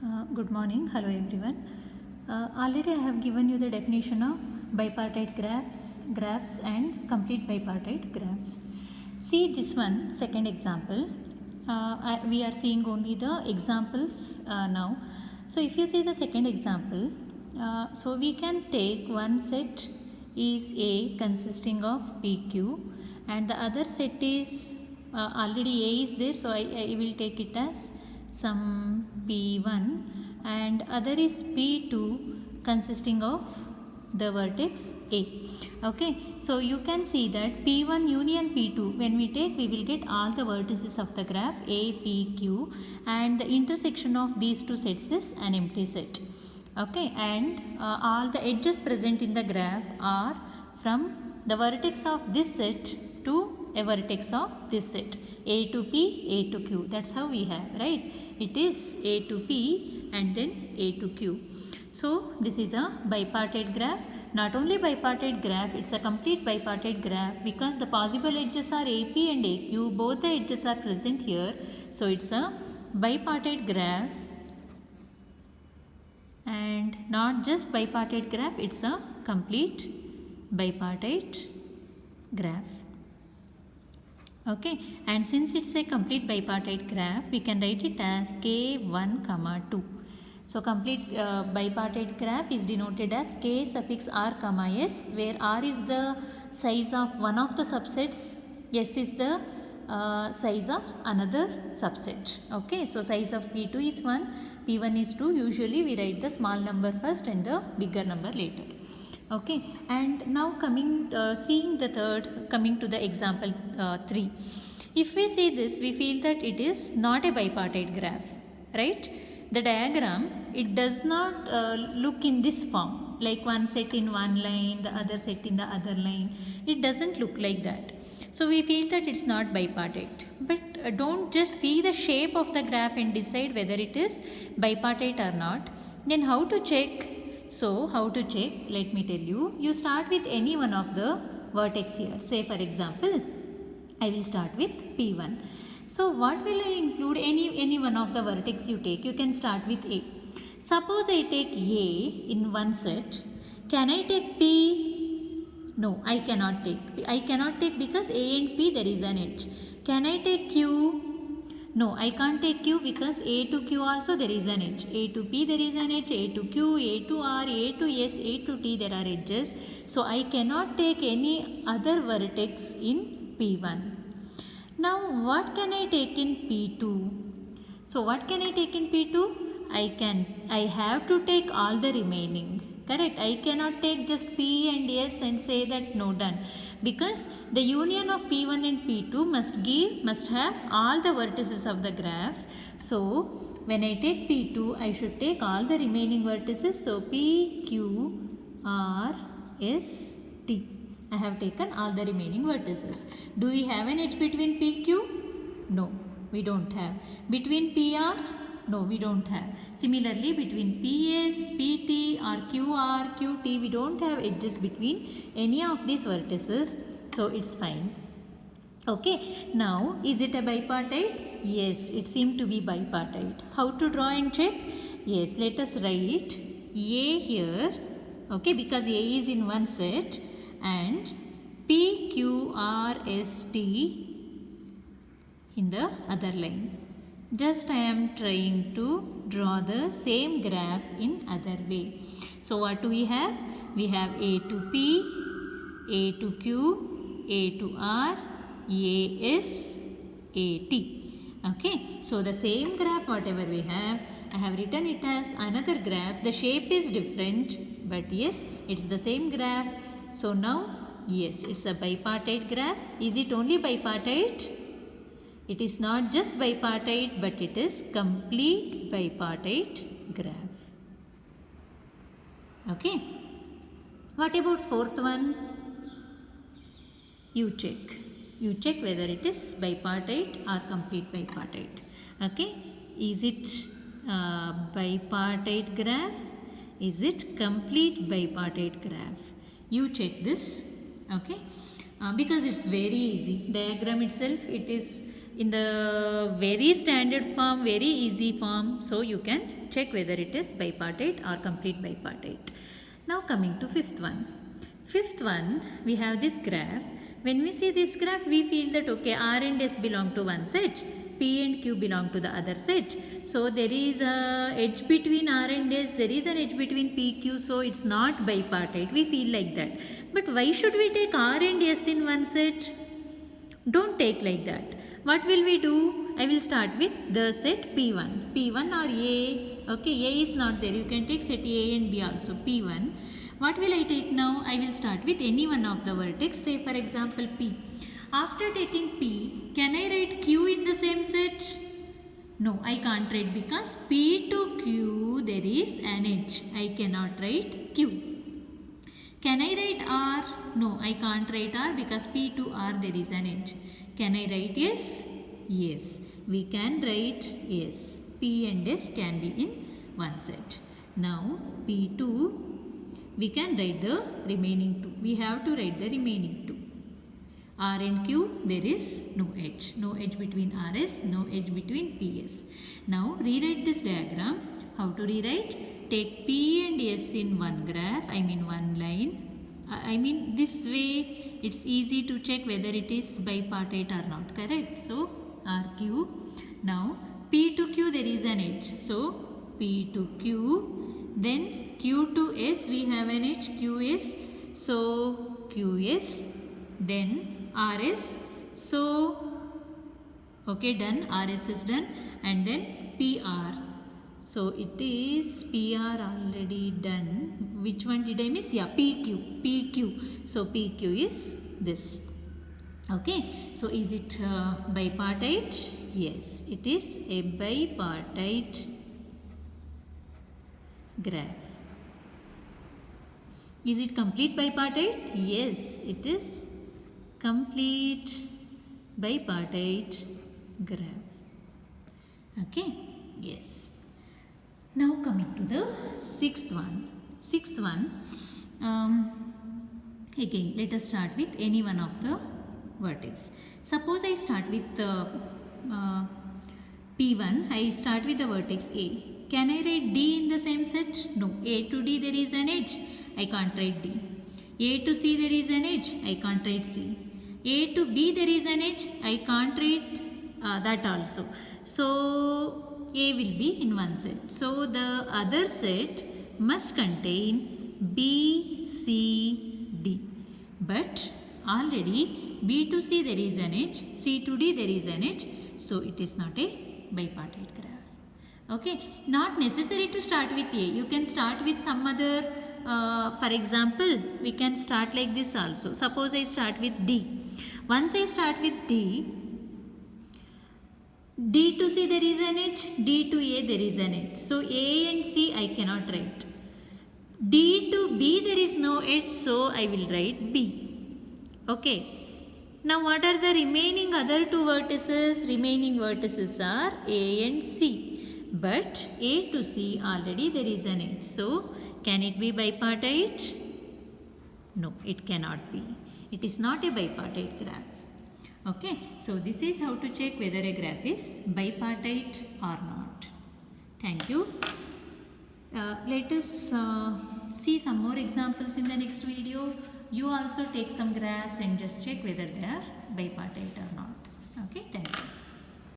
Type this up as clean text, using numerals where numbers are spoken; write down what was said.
Good morning. Hello everyone. Already I have given you the definition of bipartite graphs and complete bipartite graphs. See this one, second example. We are seeing only the examples now. So if you see the second example, so we can take one set is A consisting of PQ and the other set is already A is there, so I will take it as some P1 and other is P2 consisting of the vertex A. Okay, so you can see that P1 union P2, when we take, we will get all the vertices of the graph A, P, Q, and the intersection of these two sets is an empty set. Okay, and all the edges present in the graph are from the vertex of this set to a vertex of this set, A to P, A to Q. That's how we have, right? It is A to P and then A to Q. So this is a bipartite graph. Not only bipartite graph, it's a complete bipartite graph because the possible edges are AP and AQ. Both the edges are present here. So it's a bipartite graph. And not just bipartite graph, it's a complete bipartite graph. Okay, and since it's a complete bipartite graph, we can write it as K1, 2. So complete bipartite graph is denoted as K suffix R, S, where R is the size of one of the subsets, S is the size of another subset. Okay, so size of P2 is 1, P1 is 2. Usually we write the small number first and the bigger number later. Okay, and now seeing the third, coming to the example 3. If we see this, we feel that it is not a bipartite graph, right? The diagram, it does not look in this form, like one set in one line, the other set in the other line. It doesn't look like that. So we feel that it's not bipartite. But don't just see the shape of the graph and decide whether it is bipartite or not. Then how to check? So how to check? Let me tell you. You start with any one of the vertex here. Say for example, I will start with P1. So what will I include? Any one of the vertex you take. You can start with A. Suppose I take A in one set. Can I take P? No, I cannot take. I cannot take because A and P there is an edge. Can I take Q? No, I can't take Q because A to Q also there is an edge. A to P there is an edge. A to Q, A to R, A to S, A to T there are edges. So I cannot take any other vertex in P1. Now what can I take in P2? So what can I take in P2? I have to take all the remaining. Correct? I cannot take just P and S and say that no, done. Because the union of P1 and P2 must have all the vertices of the graphs. So when I take P2, I should take all the remaining vertices. So P, Q, R, S, T. I have taken all the remaining vertices. Do we have an edge between PQ? No, we don't have. Between PR? No, we don't have. Similarly, between PS, PT or QR, QT, we don't have edges between any of these vertices. So it's fine. Okay, now is it a bipartite? Yes, it seemed to be bipartite. How to draw and check? Yes, let us write A here. Okay, because A is in one set. And P, Q, R, S, T in the other line. Just I am trying to draw the same graph in other way. So what do we have? We have A to P, A to Q, A to R, A, S, A, T. Okay. So the same graph whatever we have, I have written it as another graph. The shape is different, but yes, it's the same graph. So now, yes, it's a bipartite graph. Is it only bipartite? It is not just bipartite, but it is complete bipartite graph. Okay. What about fourth one? You check. You check whether it is bipartite or complete bipartite. Okay. Is it bipartite graph? Is it complete bipartite graph? You check this, okay, because it's very easy. Diagram itself, it is in the very standard form, very easy form, so you can check whether it is bipartite or complete bipartite. Now coming to fifth one. Fifth one, we have this graph. When we see this graph, we feel that okay, R and S belong to one set, P and Q belong to the other set. So there is a edge between R and S, there is an edge between P, Q, so it's not bipartite. We feel like that. But why should we take R and S in one set? Don't take like that. What will we do? I will start with the set P1. P1 or A. Okay, A is not there. You can take set A and B also. P1. What will I take now? I will start with any one of the vertex. Say for example P. After taking P, can I write Q in the same set? No, I can't write because P to Q there is an edge. I cannot write Q. Can I write R? No, I can't write R because P to R there is an edge. Can I write S? Yes, we can write S. P and S can be in one set. Now P2, we can write the remaining two. We have to write the remaining two. R and Q, there is no edge. No edge between RS, no edge between PS. Now rewrite this diagram. How to rewrite? Take P and S in one graph, I mean one line. This way it's easy to check whether it is bipartite or not, correct? So RQ. Now P to Q there is an edge. So P to Q. Then Q to S we have an edge, QS. So QS. Then RS. So okay, done. RS is done. And then PR. So it is PR already done. Which one did I miss? Yeah, PQ. PQ. So PQ is this. Okay. So is it bipartite? Yes, it is a bipartite graph. Is it complete bipartite? Yes, it is complete bipartite graph. Okay. Yes. Now coming to the sixth one. Sixth one, again let us start with any one of the vertex. Suppose I start with P1, I start with the vertex A. Can I write D in the same set? No. A to D there is an edge. I can't write D. A to C there is an edge. I can't write C. A to B there is an edge. I can't write that also. So A will be in one set. So the other set must contain B, C, D. But already B to C there is an edge, C to D there is an edge. So it is not a bipartite graph. Okay. Not necessary to start with A. You can start with some other, for example, we can start like this also. Suppose I start with D. Once I start with D, D to C there is an edge, D to A there is an edge. So A and C I cannot write. D to B there is no edge, so I will write B. Okay. Now what are the remaining other two vertices? Remaining vertices are A and C. But A to C already there is an edge. So can it be bipartite? No, it cannot be. It is not a bipartite graph. Okay, so this is how to check whether a graph is bipartite or not. Thank you. Let us see some more examples in the next video. You also take some graphs and just check whether they are bipartite or not.